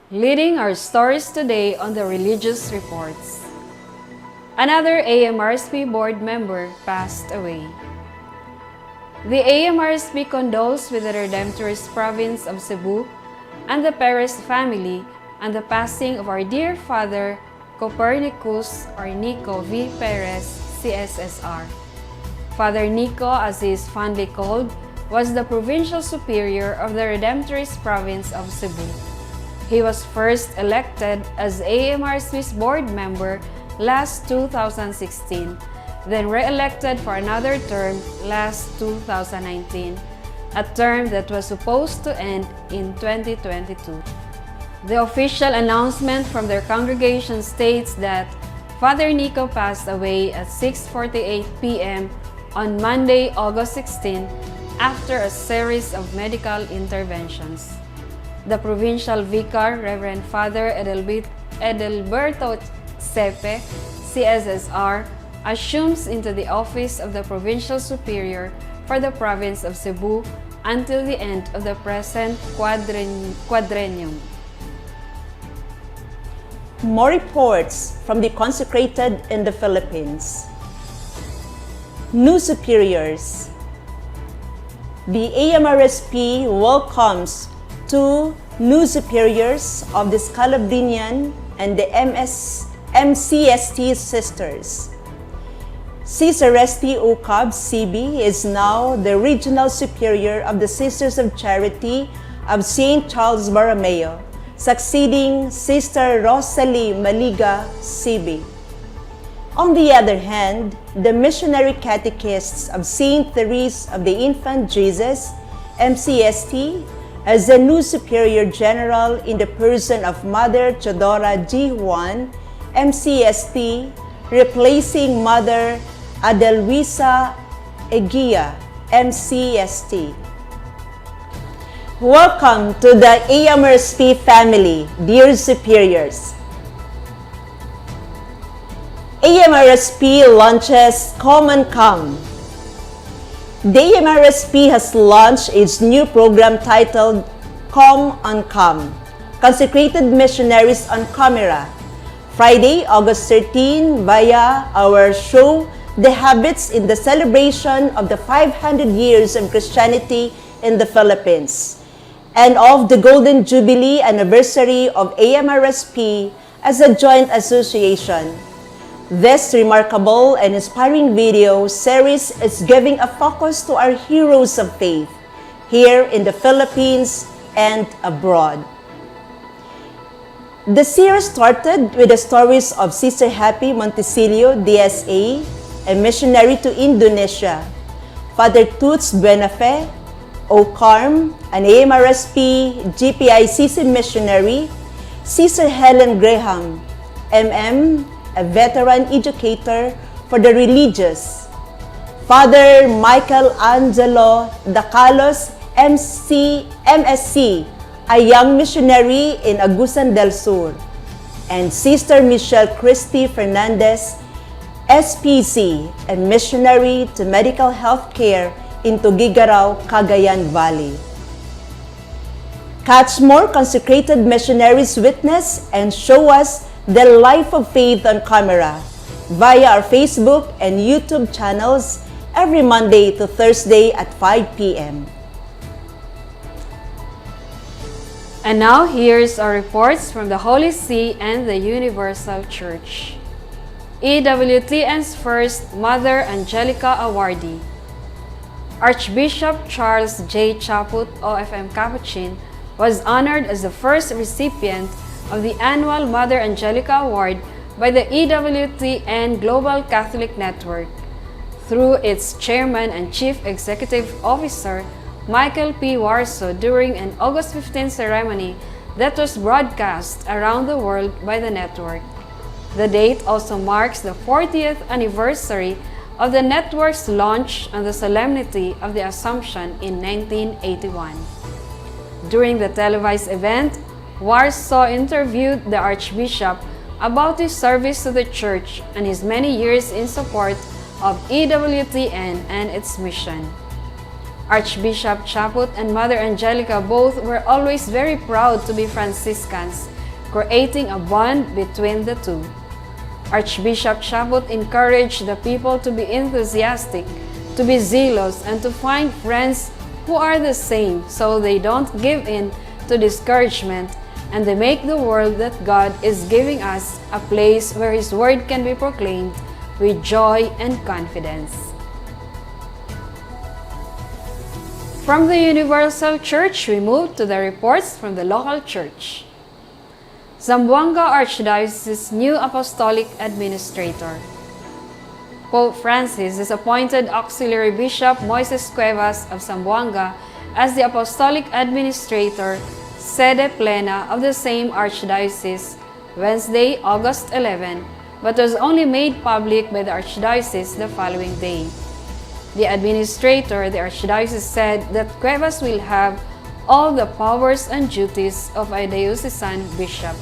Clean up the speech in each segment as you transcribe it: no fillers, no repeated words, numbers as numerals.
Leading our stories today on the religious reports. Another AMRSP board member passed away. The AMRSP condoles with the Redemptorist province of Cebu and the Perez family on the passing of our dear father, Copernicus or NICO V. Perez CSsR. Father NICO, as he is fondly called, was the provincial superior of the Redemptorist province of Cebu. He was first elected as AMRSP's board member last 2016, then re-elected for another term last 2019, a term that was supposed to end in 2022. The official announcement from their congregation states that Father NICO passed away at 6:48 p.m. on Monday, August 16, after a series of medical interventions. The Provincial Vicar, Reverend Father Edelberto Cepe, CSsR, assumes into the office of the Provincial Superior for the province of Cebu until the end of the present quadrennium. More reports from the consecrated in the Philippines. New superiors. The AMRSP welcomes two new superiors of the Scalabrinian and the MCST sisters. CSRST UCAB CB is now the regional superior of the Sisters of Charity of St. Charles Borromeo, succeeding Sister Rosalie Maliga CB. On the other hand, the missionary catechists of St. Therese of the Infant Jesus, MCST, as the new Superior General in the person of Mother Chodora G. Juan, MCST, replacing Mother Adelwisa Eguia, MCST. Welcome to the AMRSP family, dear superiors. AMRSP launches Come and Come. The AMRSP has launched its new program titled Come and Come, Consecrated Missionaries on Camera, Friday, August 13, via our show, The Habits in the celebration of the 500 years of Christianity in the Philippines, and of the Golden Jubilee anniversary of AMRSP as a joint association. This remarkable and inspiring video series is giving a focus to our heroes of faith here in the Philippines and abroad. The series started with the stories of Sister Happy Montesilio, DSA, a missionary to Indonesia, Father Toots Buenafe, OCARM, an AMRSP GPICC missionary, Sister Helen Graham, MM, a veteran educator for the religious, Father Michael Angelo Dacalos, MSc, a young missionary in Agusan del Sur, and Sister Michelle Christy Fernandez, SPC, a missionary to medical health care in Tuguegarao, Cagayan Valley. Catch more consecrated missionaries witness and show us the life of faith on camera via our Facebook and YouTube channels every Monday to Thursday at 5 p.m. And now here's our reports from the Holy See and the Universal Church. EWTN'S first Mother Angelica Awardee. Archbishop Charles J. Chaput, OFM Capuchin, was honored as the first recipient of the annual Mother Angelica Award by the EWTN Global Catholic Network through its chairman and chief executive officer, Michael P. Warso, during an August 15 ceremony that was broadcast around the world by the network. The date also marks the 40th anniversary of the network's launch and the solemnity of the Assumption in 1981. During the televised event, Warsaw interviewed the Archbishop about his service to the church and his many years in support of EWTN and its mission. Archbishop Chaput and Mother Angelica both were always very proud to be Franciscans, creating a bond between the two. Archbishop Chaput encouraged the people to be enthusiastic, to be zealous, and to find friends who are the same so they don't give in to discouragement and they make the world that God is giving us a place where His Word can be proclaimed with joy and confidence. From the Universal Church, we move to the reports from the local church. Zamboanga Archdiocese's new Apostolic Administrator. Pope Francis has appointed Auxiliary Bishop Moises Cuevas of Zamboanga as the Apostolic Administrator sede plena of the same Archdiocese Wednesday, August 11, but was only made public by the Archdiocese the following day. The Administrator, the Archdiocese, said that Cuevas will have all the powers and duties of a diocesan bishop.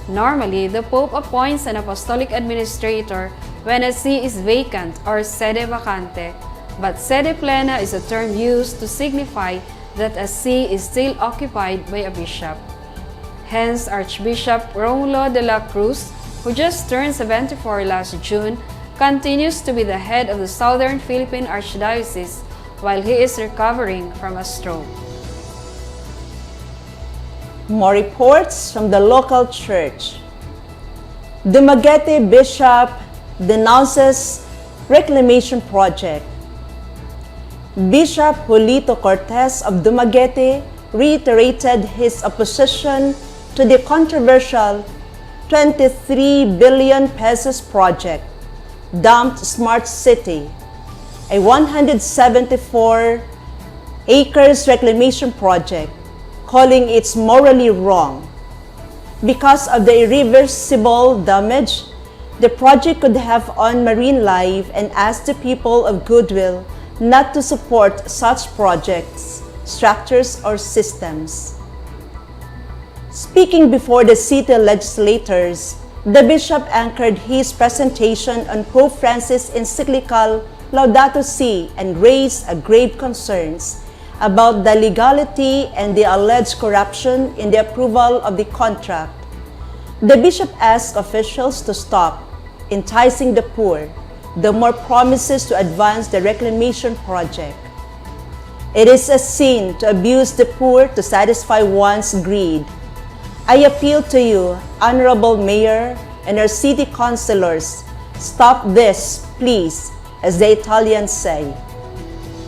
Normally, the Pope appoints an Apostolic Administrator when a see is vacant or sede vacante, but sede plena is a term used to signify that a see is still occupied by a bishop. Hence, Archbishop Romulo de la Cruz, who just turned 74 last June, continues to be the head of the Southern Philippine Archdiocese while he is recovering from a stroke. More reports from the local church. Dumaguete Bishop denounces reclamation project. Bishop Julito Cortez of Dumaguete reiterated his opposition to the controversial 23 billion pesos project, Dumped Smart City, a 174 acres reclamation project, calling it morally wrong. Because of the irreversible damage the project could have on marine life, and asked the people of goodwill not to support such projects, structures, or systems. Speaking before the city legislators, the bishop anchored his presentation on Pope Francis' encyclical Laudato Si and raised grave concerns about the legality and the alleged corruption in the approval of the contract. The bishop asked officials to stop enticing the poor, the more promises to advance the reclamation project. It is a sin to abuse the poor to satisfy one's greed. I appeal to you, Honorable Mayor and our city councilors, stop this, please, as the Italians say.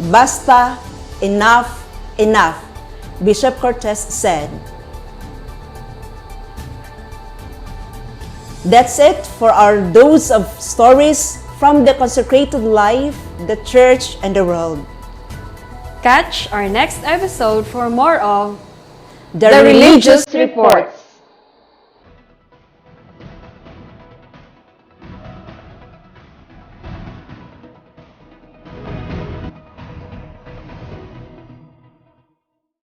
Basta, enough, enough, Bishop Cortez said. That's it for our dose of stories from the consecrated life, the church, and the world. Catch our next episode for more of The Religious Reports.